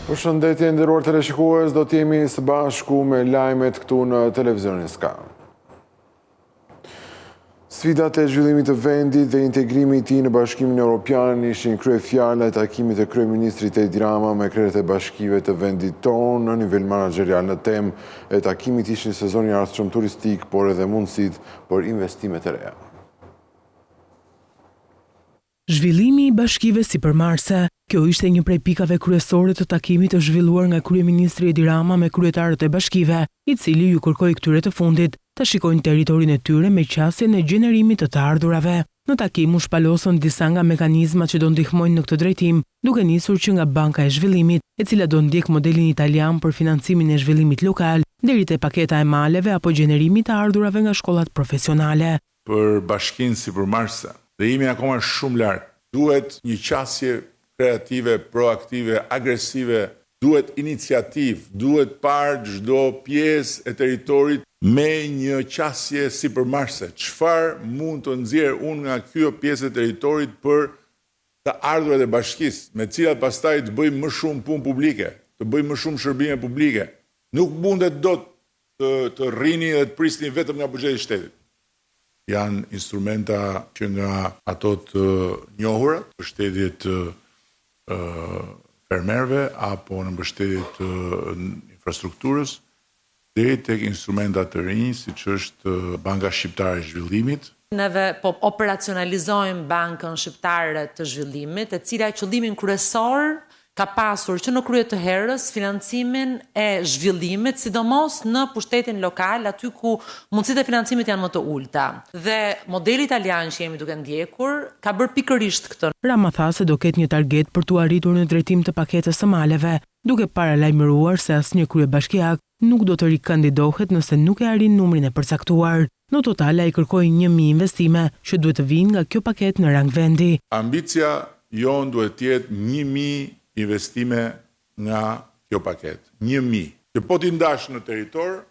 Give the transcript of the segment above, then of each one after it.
Përshëndetje nderuar teleshikues, do t'jemi së bashku me lajmet këtu në televizionin Ska. Sfidat e zhvillimit të vendit dhe integrimi i tij në Bashkimin Evropian ishin kryefjala e takimit të kryeministrit Edi Rama me krerët e bashkive të vendit tonë në nivel menaxherial. Në temë e takimit ishin sezoni i ardhshëm turistik, por edhe mundësitë për investime të reja. Zhvillimi i bashkive sipërmarrëse. Kjo ishte një prej pikave kryesore të takimit të zhvilluar nga kryeministri Edi Rama me kryetarët e bashkive, i cili ju kërkoi këtyre të fundit të shikojnë territorin e tyre me qasjen e gjenerimit të ardhurave. Në takim u shpalosën disa nga mekanizmat që do ndihmojnë në këtë drejtim, duke nisur që nga Banka e Zhvillimit, e cila do ndjek modelin italian për financimin e zhvillimit lokal, deri te paketa e maleve apo gjenerimit të ardhurave nga shkollat profesionale. Për bashkinë sipërmarrëse, dhe jemi akoma shumë larg. Duhet një qasje kreative, proaktive, agresive, duhet iniciativë, duhet parë çdo pjesë e territorit me një qasje sipërmarrëse. Çfarë mund të nxjerr unë nga kjo pjesë e territorit për të ardhurat e bashkisë, me cilat pastaj të bëjmë më shumë punë publike, të bëjmë më shumë shërbime publike. Nuk mundet dot të rrini dhe të prisni vetëm nga buxheti i shtetit. Janë instrumenta që nga ato të njohura, mbështetje të fermerëve apo në mbështetje të infrastrukturës, deri tek instrumenta të rinj, siç është Banka Shqiptare e Zhvillimit. Neve po operacionalizojmë Bankën Shqiptare të Zhvillimit, e cila qëllimin kryesor ka pasur që në krye të herës financimin e zhvillimit, sidomos në pushtetin lokal, aty ku mundësitë e financimit janë më të ulta. Dhe modeli italian që jemi duke ndjekur ka bërë pikërisht këtë. Rama tha se do ketë një target për t'u arritur në drejtim të paketës së maleve, duke paralajmëruar se asnjë kryebashkiak nuk do të rikandidohet nëse nuk e arrin numrin e përcaktuar. Në total ai kërkoi 1000 investime që duhet të vinë nga kjo paketë në rang vendi. Ambicia jon duhet të jetë 1000 investime nga kjo paket. 1000. Që po t'i ndash në territor,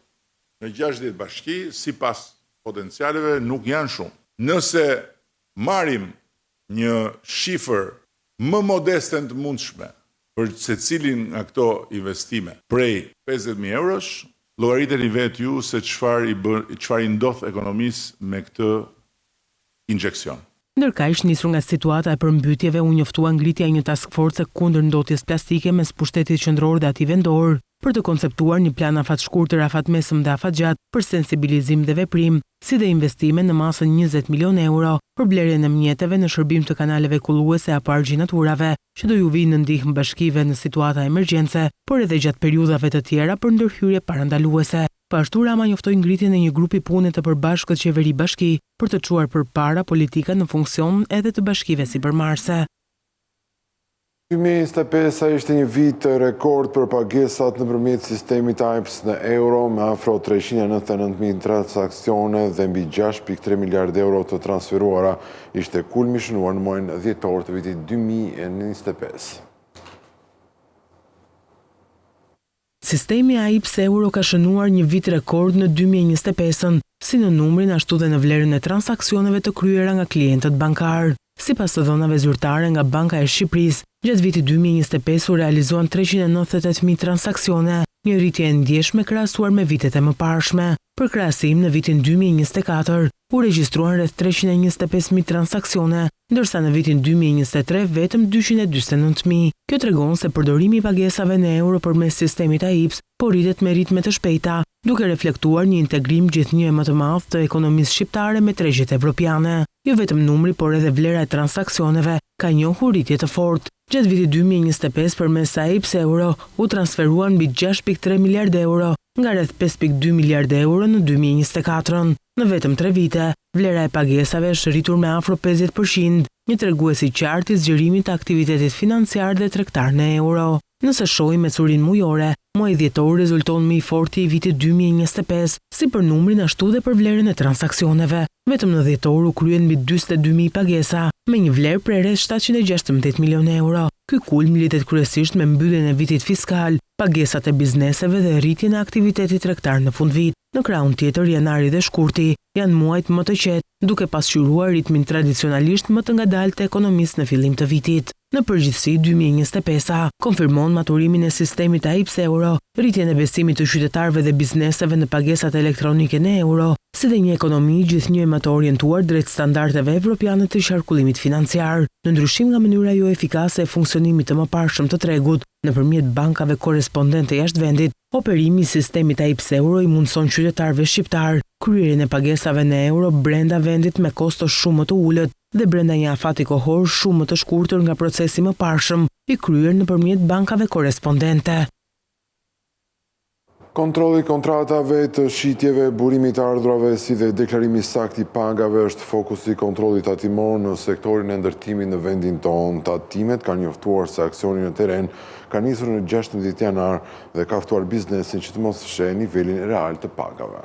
në 60 bashki, sipas potencialeve nuk janë shumë. Nëse marrim një shifër më modeste të mundshme për secilin nga këto investime, prej 50.000 eurosh, llogariteni vetë ju se çfarë i ndodh ekonomisë me këtë injeksion. Ndërkaq, nisur nga situata e përmbytjeve, u njoftua ngritja e një task force kundër ndotjes plastike mes pushtetit qendror dhe atij vendor, për të konceptuar një plan afatshkurtër, afatmesëm dhe afatgjatë për sensibilizim dhe veprim, si dhe investime në masën 20 milion euro për blerjen e mjeteve në shërbim të kanaleve kulluese apo argjinaturave, që do ju vinë në ndihmë bashkive në situata emergjence, por edhe gjatë periudhave të tjera për ndërhyrje parandaluese. Pashtu Rama njoftoi ngritjen e një grupi pune të përbashkët qeveri bashki për të çuar përpara politika në funksion edhe të bashkive sipërmarrëse. 2025 ishte një vit rekord për pagesat nëpërmjet sistemit AIPS në euro, me afro 399.000 transaksione dhe mbi 6.3 miliardë euro të transferuara. Ishte kulmi shënuar në muajin dhjetor të vitit 2025. Sistemi AIPS euro ka shënuar një vit rekord në 2025, si në numrin ashtu dhe në vlerën e transaksioneve të kryera nga klientët bankar. Sipas të dhënave zyrtare nga Banka e Shqipërisë, gjatë vitit 2025 u realizuan 398.000 transaksione, një rritje e ndjeshme krahasuar me vitet e mëparshme. Për krahasim, në vitin 2024 u regjistruan rreth 325.000 transaksione, ndërsa në vitin 2023 vetëm 249.000. Kjo tregon se përdorimi i pagesave në euro përmes sistemit AIPS po rritet me ritme të shpejta, duke reflektuar një integrim gjithnjë më të madh të ekonomisë shqiptare me tregjet evropiane. Jo vetëm numri, por edhe vlera e transaksioneve ka njohur rritje të fortë. Gjatë vitit 2025 përmes AIPS euro u transferuan mbi 6.3 miliardë euro, nga rreth 5.2 miliardë euro në 2024. Në vetëm 3 vite, vlera e pagesave është rritur me afro 50%, një tregues i qartë i zgjerimit të aktivitetit financiar dhe tregtar në euro. Nëse shohim mesurin mujore, muaji dhjetor rezulton më i forti i vitit 2025, si për numrin ashtu dhe për vlerën e transaksioneve. Vetëm në dhjetor u kryen mbi 42.000 pagesa, me një vlerë prej rreth 716 milionë euro. Ky kulm lidhet kryesisht me mbylljen e vitit fiskal, pagesat e bizneseve dhe rritjen e aktivitetit tregtar në fundvit. Në krahun tjetër, janari dhe shkurti janë muajt më të qetë, duke pasqyruar ritmin tradicionalisht më të ngadalë të ekonomisë në fillim të vitit. Në përgjithësi, 2025 konfirmon maturimin e sistemit AIPS euro, rritjen e besimit të qytetarëve dhe bizneseve në pagesat elektronike në euro, si dhe një ekonomi gjithnjë më të orientuar drejt standardeve evropiane të qarkullimit financiar, në ndryshim nga mënyra jo efikase e funksionimit të mëparshëm të tregut nëpërmjet bankave korrespondente jashtë vendit. Operimi i sistemit AIPS euro i mundson qytetarëve shqiptar kryerjen e pagesave në euro brenda vendit me kosto shumë më të ulët dhe brenda një afati kohor shumë më të shkurtër nga procesi mëparshëm i kryer nëpërmjet bankave korrespondente. Kontrolli i kontratave të shitjeve, burimi të ardhurave si dhe deklarimi sakt i pagave është fokusi i kontrollit tatimor në sektorin e ndërtimit në vendin tonë. Tatimet kanë njoftuar se aksioni në teren ka nisur në 16 janar dhe ka ftuar biznesin që të mos fshehë nivelin real të pagave.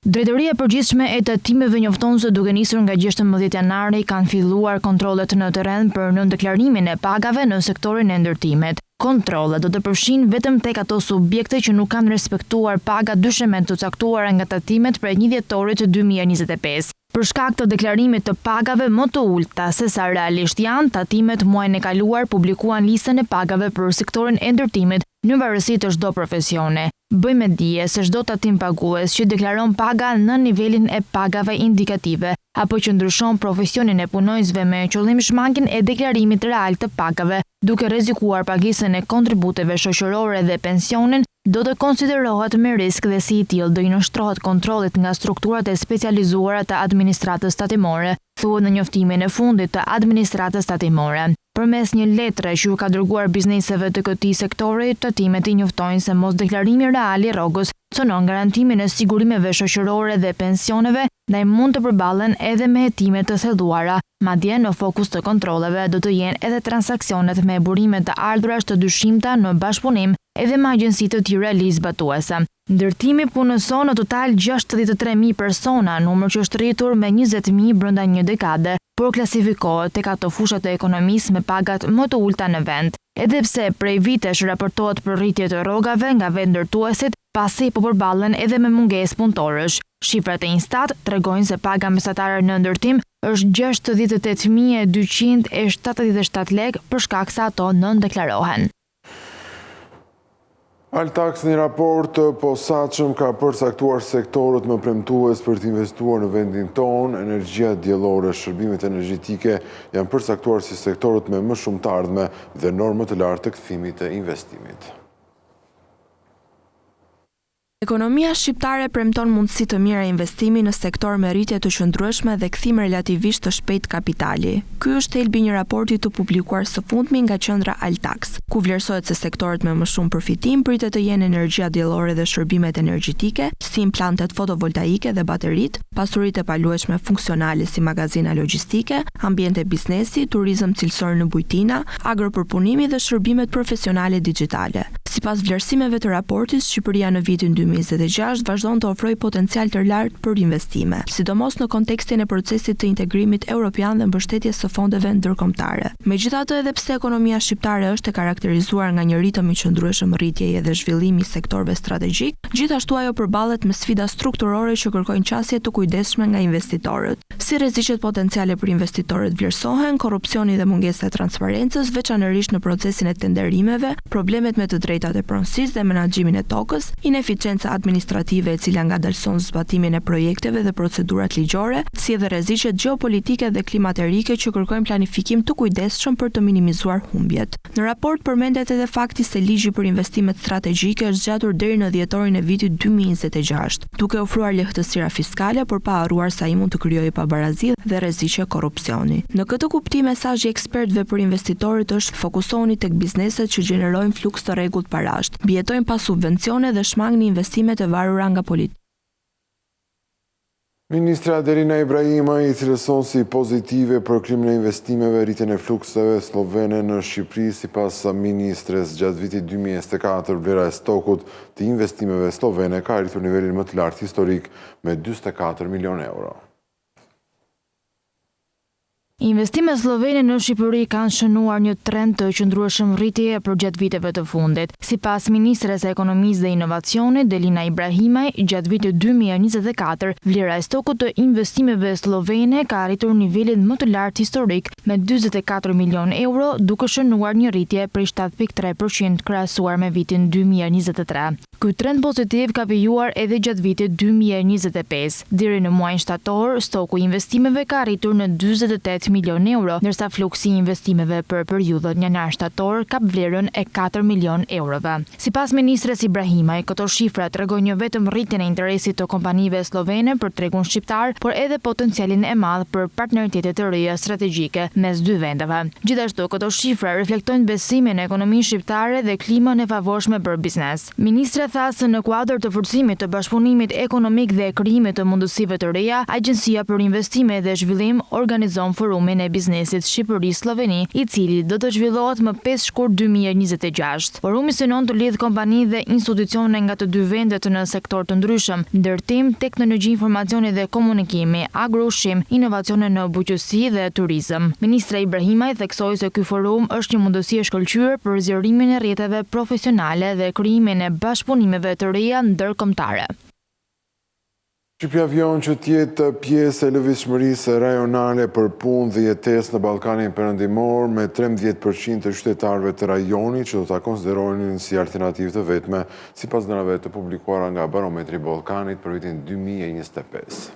Drejtoria e përgjithshme e tatimeve njofton se duke nisur nga 16 janari kanë filluar kontrollet në terren për nëndeklarimin e pagave në sektorin e ndërtimit. Kontrollet do të përfshin vetëm tek ato subjekte që nuk kanë respektuar paga dyshement të caktuara nga tatimet prej 1 dhjetorit 2025. Për shkak të deklarimit të pagave më të ulta se sa realisht janë, tatimet muajin e kaluar publikuan listën e pagave për sektorin e ndërtimit në varësi të çdo profesione. Bëjmë dije se çdo tatim pagues që deklaron paga në nivelin e pagave indikative apo që ndryshon profesionin e punojësve me qëllim shmangjen e deklarimit real të pagave, duke rrezikuar pagesën e kontributeve shoqërore dhe pensionin, do të konsiderohet me risk dhe si i tillë do i nështrohet kontrollit nga strukturat e specializuara të administratës tatimore, thuhet në njoftimin e fundit të administratës tatimore. Përmes një letre që u ka dërguar bizneseve të këtij sektori, tatimet i njoftojnë se mos deklarimi real i rrogës cënon garantimin e sigurimeve shoqërore dhe pensioneve, ndaj mund të përballen edhe me hetime të thelluara. Madje në fokus të kontrolleve do të jenë edhe transaksionet me burime të ardhurash të dyshimta në bashkëpunim edhe me agjenci të tjera lizbatuese. Ndërtimi punëson në total 63.000 persona, numër që është rritur me 20.000 brenda një dekade, por klasifikohet tek ato fushat e ekonomisë me pagat më të ulta në vend. Edhe pse prej vitesh raportohet për rritje të rrogave nga vendërtuesit, pasi po përballen edhe me mungesë punëtorësh. Shifrat e Instat tregojnë se paga mesatare në ndërtim është 68.277 lekë për shkak se ato nëndeklarohen. Altax në një raport të posaçëm ka përcaktuar sektorët më premtues për të investuar në vendin tonë. Energjia diellore, shërbimet energjetike janë përcaktuar si sektorët me më shumë të ardhme dhe normë të lartë të kthimit të investimit. Ekonomia shqiptare premton mundësi të mira investimi në sektor me rritje të qëndrueshme dhe kthim relativisht të shpejt kapitali. Ky është thelbi i një raporti të publikuar së fundmi nga qendra Altax, ku vlerësohet se sektorët me më shumë përfitim pritet të jenë energjia diellore dhe shërbimet energjetike, si implantet fotovoltaike dhe bateritë, pasuritë e paluajtshme funksionale si magazina logjistike, ambiente biznesi, turizëm cilësor në bujtina, agropërpunimi dhe shërbimet profesionale digjitale. Sipas vlerësimeve të raportit, Shqipëria në vitin 2026 vazhdon të ofrojë potencial të lartë për investime, sidomos në kontekstin e procesit të integrimit evropian dhe mbështetjes së fondeve ndërkombëtare. Megjithatë, edhe pse ekonomia shqiptare është e karakterizuar nga një ritëm i qëndrueshëm rritjeje dhe zhvillimi i sektorëve strategjik, gjithashtu ajo përballet me sfida strukturore që kërkojnë qasje të kujdesshme nga investitorët. Si rreziqet potenciale për investitorët vlerësohen, korrupsioni dhe mungesa e transparencës, veçanërisht në procesin e tenderimeve, problemet me të drejtat e pronësisë dhe menaxhimin e tokës, ineficienca administrative e cila ngadalson zbatimin e projekteve dhe procedurat ligjore, si edhe rreziqet gjeopolitike dhe klimaterike që kërkojnë planifikim të kujdesshëm për të minimizuar humbjet. Në raport përmendet edhe fakti se ligji për investimet strategjike është zgjatur deri në dhjetorin e vitit 2026, duke ofruar lehtësira fiskale, por pa harruar sa i mund të krijojë pabarazi dhe rreziqe korrupsioni. Në këtë kuptim, mesazhi i ekspertëve për investitorët është fokusohuni tek bizneset që gjenerojnë fluks të rregullt parash, mbijetojnë pas subvencione dhe shmangni investimet e varura nga politika. Ministra Adelina Ibrahima i cilëson si pozitive për krimën e investimeve rritjen e flukseve slovene në Shqipëri. Sipas ministres, gjatë vitit 2024 vlera e stokut të investimeve slovene ka arritur nivelin më të lartë historik me 44 milion euro. Investimet slovene në Shqipëri kanë shënuar një trend të qëndrueshëm rritjeje përgjatë viteve të fundit. Sipas ministres e Ekonomisë dhe Inovacionit Delina Ibrahimaj, gjatë vitit 2024, vlera e stokut të investimeve slovene ka arritur nivelin më të lartë historik me 44 milion euro, duke shënuar një rritje prej 7.3% krahasuar me vitin 2023. Ky trend pozitiv ka vijuar edhe gjatë vitit 2025. Deri në muajin shtator, stoku i investimeve ka arritur në 48 milion euro, ndërsa fluksi i investimeve për periudhën janar-shtator ka vlerën e 4 milion eurove. Sipas ministres Ibrahimaj, këto shifra tregojnë jo vetëm rritjen e interesit të kompanive slovene për tregun shqiptar, por edhe potencialin e madh për partneritete të reja strategjike mes dy vendeve. Gjithashtu, këto shifra reflektojnë besimin në ekonominë shqiptare dhe klimën e favorshme për biznes. Ministra tha se në kuadër të forcimit të bashkëpunimit ekonomik dhe krijimit të mundësive të reja, Agjencia për Investime dhe Zhvillim organizon forumin e biznesit Shqipëri-Sloveni, i cili do të zhvillohet më 5 shkurt 2026. Forumi synon të lidh kompani dhe institucione nga të dy vendet në sektor të ndryshëm: ndërtim, teknologji, informacioni dhe komunikimi, agro-ushqim, inovacione në bujqësi dhe turizëm. Ministra Ibrahimaj theksoi se ky forum është një mundësi e shkëlqyer për zgjerimin e rrjeteve profesionale dhe krijimin e bashkëpunimeve të reja ndërkombëtare. Shqipjavion që tjetë pjesë e lëvizshmërisë rajonale për punë dhe jetesë në Ballkanin Perëndimor, me 13% të qytetarëve të rajonit që do ta konsideronin si alternativë të vetme, sipas dhënave të publikuara nga Barometri i Ballkanit për vitin 2025.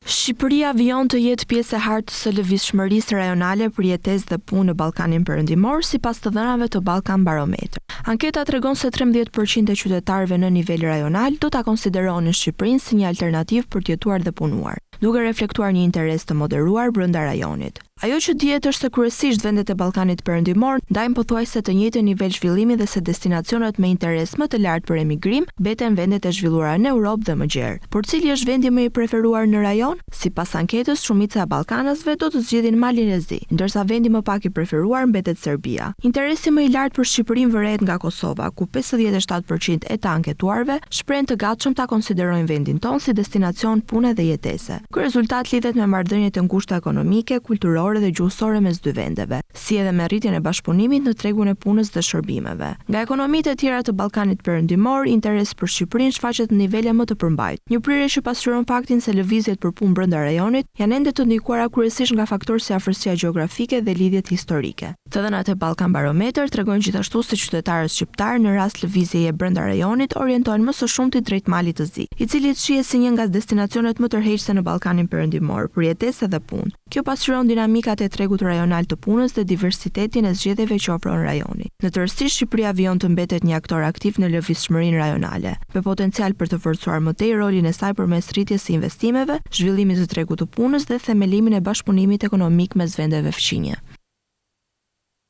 Shqipëria vijon të jetë pjesë e hartës së lëvizshmërisë rajonale për jetesë dhe punë në Ballkanin Perëndimor, sipas të dhënave të Ballkan Barometër. Anketa tregon se 13% e qytetarëve në nivel rajonal do ta konsideronin Shqipërinë si një alternativë për të jetuar dhe punuar, duke reflektuar një interes të moderuar brenda rajonit. Ajo që dihet është se kryesisht vendet e Ballkanit Perëndimor ndajnë pothuajse të njëjtën nivel zhvillimi dhe se destinacionet me interes më të lartë për emigrim beten vendet e zhvilluara në Europë dhe më gjerë. Por cili është vendi më i preferuar në rajon? Sipas anketës, shumica e ballkanasve do të zgjidhin Malin e Zi, ndërsa vendi më pak i preferuar mbetet Serbia. Interesi më i lartë për Shqipërinë vërehet nga Kosova, ku 57% e të anketuarve shprehen të gatshëm ta konsiderojnë vendin tonë si destinacion pune dhe jetese. Ky rezultat lidhet me marrëdhëniet e ngushta ekonomike, kulturore dhe gjuhësore mes dy vendeve, si edhe me rritjen e bashkëpunimit në tregun e punës dhe shërbimeve. Nga ekonomitë e tjera të Ballkanit Perëndimor, interesi për Shqipërinë shfaqet në nivele më të përmbajtur. Një prirje që pasqyron faktin se lëvizjet për punë brenda rajonit janë ende të ndikuara kryesisht nga faktorë si afërsia gjeografike dhe lidhjet historike. Të dhënat e Ballkan Barometër tregojnë gjithashtu se qytetarët shqiptar në rast lëvizjeje brenda rajonit orientohen më së shumti drejt Malit të Zi, i cili shihet si një nga destinacionet më tërheqëse në Ballkanin Perëndimor për jetesë dhe punë. Kjo pasqyron dinamikat e tregut rajonal të punës dhe diversitetin e zgjedhjeve që ofron rajoni. Në tërësi, Shqipëria vijon të mbetet një aktor aktiv në lëvizshmërinë rajonale, me potencial për të forcuar më tej rolin e saj përmes rritjes së investimeve, zhvillimit të tregut të punës dhe themelimin e bashkëpunimit ekonomik mes vendeve fqinje.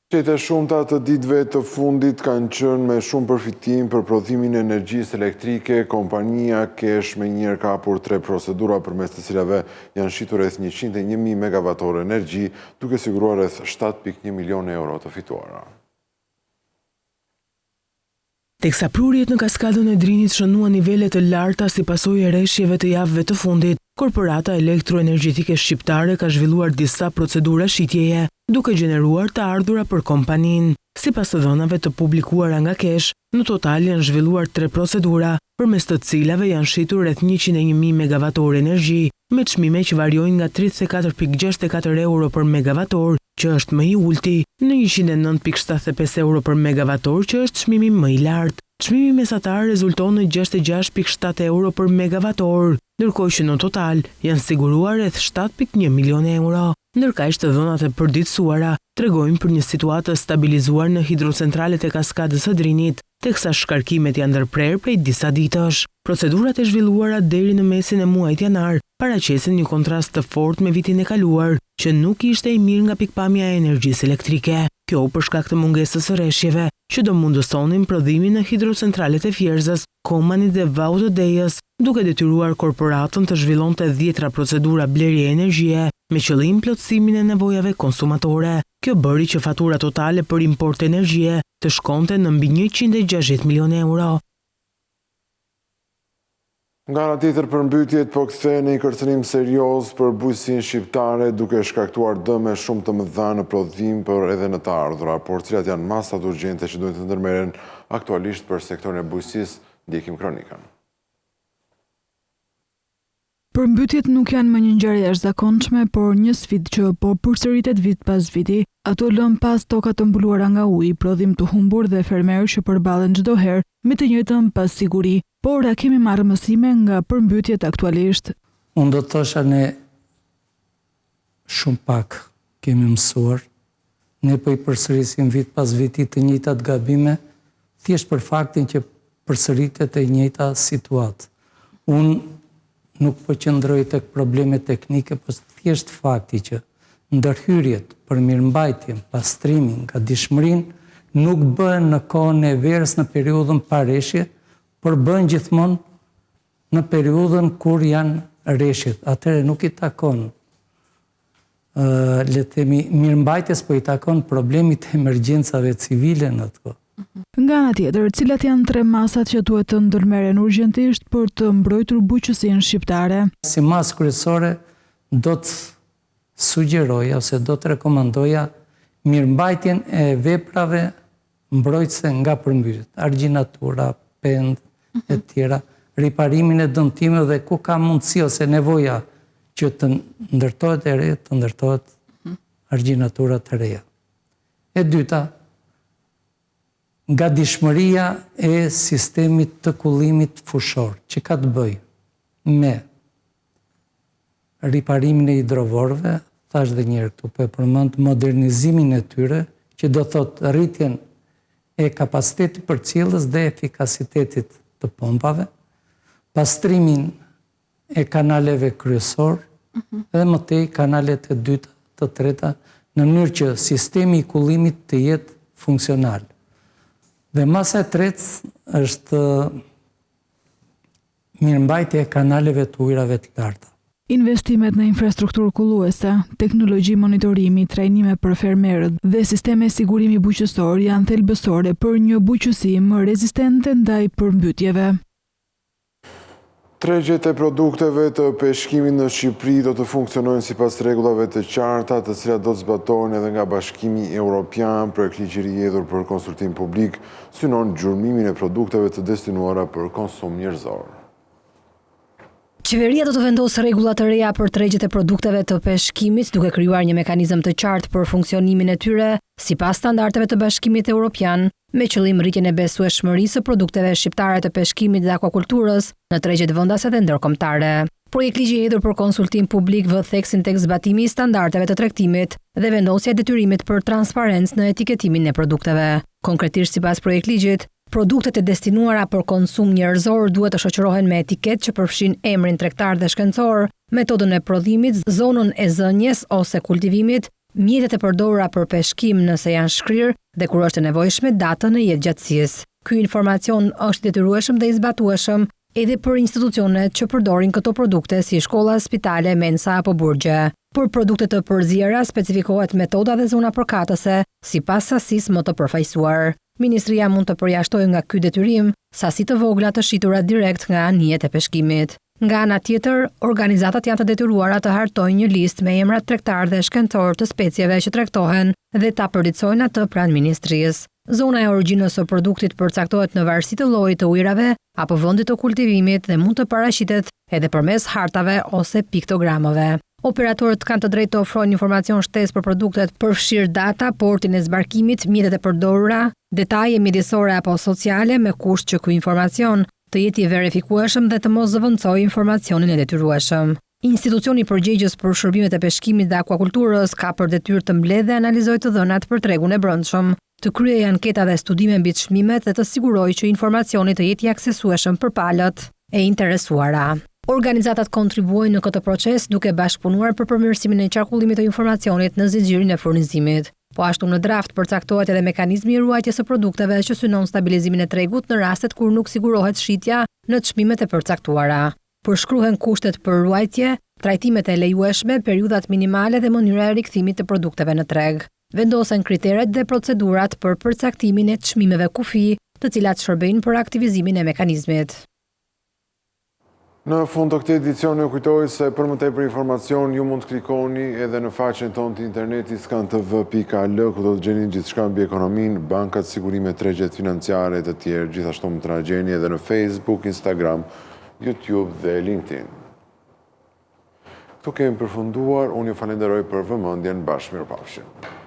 Qete shumta të ditëve të fundit kanë qenë me shumë përfitim për prodhimin e energjisë elektrike. Kompania Kesh me njëherë ka hapur 3 procedura përmes të cilave janë shitur rreth 101.000 megavatorë energji, duke siguruar rreth 7.1 milion euro të fituara. Teksa prurjet në kaskadën e Drinit shënuan nivele të larta si pasojë e rreshjeve të javëve të fundit, Korporata Elektroenergjetike Shqiptare ka zhvilluar disa procedura shitjeje, duke gjeneruar të ardhura për kompaninë. Sipas të dhënave të publikuara nga Kesh, në total janë zhvilluar 3 procedura, përmes të cilave janë shitur rreth 101.000 megavatorë energji, me çmime që variojnë nga 34.64 euro për megavator, që është më i ulti, në 109.75 euro për megavator, që është çmimi më i lartë. Çmimi mesatar rezulton në 66.7 euro për megavator, ndërkohë që në total janë siguruar rreth 7.1 milion euro. Ndërkaq të dhënat e përditësuara tregojnë për një situatë stabilizuar në hidrocentralet e kaskadës së Drinit, teksa shkarkimet janë ndërprer prej disa ditësh. Procedurat e zhvilluara deri në mesin e muajit janar paraqesin një kontrast të fortë me vitin e kaluar, që nuk ishte i mirë nga pikpamja e energjisë elektrike. Kjo për shkak të mungesës së rreshjeve, që do mundësonin prodhimin në hidrocentralet e Fierzës, Komanit dhe Vau të Dejës, duke detyruar korporatën të zhvillonte 10 procedura blerje energjie me qëllim plotësimin e nevojave konsumatore. Kjo bëri që fatura totale për import energjie të shkonte në mbi 160 milion euro. Nga ana tjetër, përmbytjet po kthehen në një kërcënim serioz për bujqësinë shqiptare, duke shkaktuar dëme shumë të mëdha në prodhim për edhe në të ardhura, por cilat janë masat urgjente që duhet të ndërmerren aktualisht për sektorin e bujqësisë, ndjekim kronikën. Përmbytjet nuk janë më një ngjarje e jashtëzakonshme, por një sfidë që po përsëritet vit pas viti. Ato lën pas toka të mbuluara nga uji, prodhim të humbur dhe fermerë që përballen çdo herë me të njëjtën pasiguri. Por a kemi marrë mësime nga përmbytjet aktualisht? Unë do të thosha ne shumë pak kemi mësuar. Ne po i përsërisim vit pas viti të njëjtat gabime, thjesht për faktin që përsëritet e njëjta situatë. Unë nuk po qëndroj tek probleme teknike, por thjesht fakti që ndërhyrjet për mirëmbajtjen, pastrimin, gatishmërinë nuk bëhen në kohën e verës në periudhën pareshje, por bëhen gjithmonë në periudhën kur janë reshjet. Atëherë nuk i takon le të themi mirëmbajtjes, po i takon problemit të emergjencave civile në atë kohë. Nga ana tjetër, cilat janë 3 masat që duhet të ndërmeren urgjentisht për të mbrojtur bujqësinë shqiptare? Si masë kryesore do të sugjeroja ose do të rekomandoja mirëmbajtjen e veprave mbrojtëse nga përmbytjet, argjinatura, pend e tjera, riparimin e dëmtimeve dhe ku ka mundësi ose nevoja që të ndërtohet e re, të ndërtohet argjinatura të reja. E dyta, gatishmëria e sistemit të kullimit fushor, që ka të bëjë me riparimin e hidrovorëve, thash dhe njerë këtu, po e përmend modernizimin e tyre, që do thot rritjen e kapacitetit përcjelljes dhe efikasitetit të pompave, pastrimin e kanaleve kryesor, dhe më tej kanalet e dyta, të treta, në mënyrë që sistemi i kullimit të jetë funksional. Dhe masa e tretë është mirëmbajtja e kanaleve të ujrave të larta. Investimet në infrastrukturë kulluese, teknologji monitorimi, trajnime për fermerët dhe sisteme sigurimi bujqësor janë thelbësore për një bujqësi më rezistente ndaj përmbytjeve. Tregjet e produkteve të peshkimit në Shqipëri do të funksionojnë sipas rregullave të qarta, të cilat do të zbatohen edhe nga Bashkimi Evropian. Projektligji i hedhur për konsultim publik synon gjurmimin e produkteve të destinuara për konsum njerëzor. Qeveria do të vendosë rregulla të reja për tregjet e produkteve të peshkimit, duke krijuar një mekanizëm të qartë për funksionimin e tyre, sipas standardeve të Bashkimit Evropian, me qëllim rritjen e besueshmërisë së produkteve shqiptare të peshkimit dhe akvakulturës në tregjet vendase dhe ndërkombëtare. Projektligji i hedhur për konsultim publik vë theksin tek zbatimi i standardeve të tregtimit dhe vendosja e detyrimit për transparencë në etiketimin e produkteve. Konkretisht sipas projektligjit, produktet e destinuara për konsum njerëzor duhet të shoqërohen me etiketë që përfshin emrin tregtar dhe shkencor, metodën e prodhimit, zonën e zënjes ose kultivimit, mjetet e përdorura për peshkim nëse janë shkrirë dhe kur është e nevojshme datën e jetëgjatësisë. Ky informacion është i detyrueshëm dhe i zbatueshëm edhe për institucionet që përdorin këto produkte si shkolla, spitale, mensa apo burgje. Për produktet të përzjera specifikohet metoda dhe zona përkatëse sipas sasisë më të përfaqësuar. Ministria mund të përjashtojë nga ky detyrim sasi të vogla të shitura direkt nga anijet e peshkimit. Nga ana tjetër, organizatat janë të detyruara të hartojnë një listë me emrat tregtar dhe shkencor të specieve që tregtohen dhe ta përditësojnë atë pranë ministrisë. Zona e origjinës së produktit përcaktohet në varësi të llojit të ujrave apo vendit të kultivimit dhe mund të paraqitet edhe përmes hartave ose piktogramave. Operatorët kanë të drejtë të ofrojnë informacion shtesë për produktet, përfshirë data, portin e zbarkimit, mjetet e përdorura, detaje mjedisore apo sociale, me kusht që ky informacion të jetë i verifikueshëm dhe të mos zëvendësojë informacionin e detyrueshëm. Institucioni i përgjegjës për shërbimet e peshkimit dhe akvakulturës ka për detyrë të mbledhë dhe analizojë të dhënat për tregun e brendshëm, të kryejë anketa dhe studime mbi çmimet dhe të sigurojë që informacioni të jetë i aksesueshëm për palët e interesuara. Organizatat kontribuojnë në këtë proces duke bashkëpunuar për përmirësimin e qarkullimit të informacionit në zinxhirin e furnizimit. Po ashtu në draft përcaktohet edhe mekanizmi i ruajtjes së produkteve që synon stabilizimin e tregut në rastet kur nuk sigurohet shitja në çmimet e përcaktuara. Përshkruhen kushtet për ruajtje, trajtimet e lejueshme, periudhat minimale dhe mënyra e rikthimit të produkteve në treg. Vendosen kriteret dhe procedurat për përcaktimin e çmimeve kufi, të cilat shërbejnë për aktivizimin e mekanizmit. Në fund të këtij edicioni ju kujtoj se për më tepër informacion ju mund të klikoni edhe në faqen tonë të internetit skantv.al ku do të gjeni gjithçka mbi ekonominë, bankat, sigurimet, tregjet financiare e të tjerë, gjithashtu mund të na gjeni edhe në Facebook, Instagram, YouTube dhe LinkedIn. Këtu kemi përfunduar, unë ju falenderoj për vëmendjen, bashkë mirupafshim.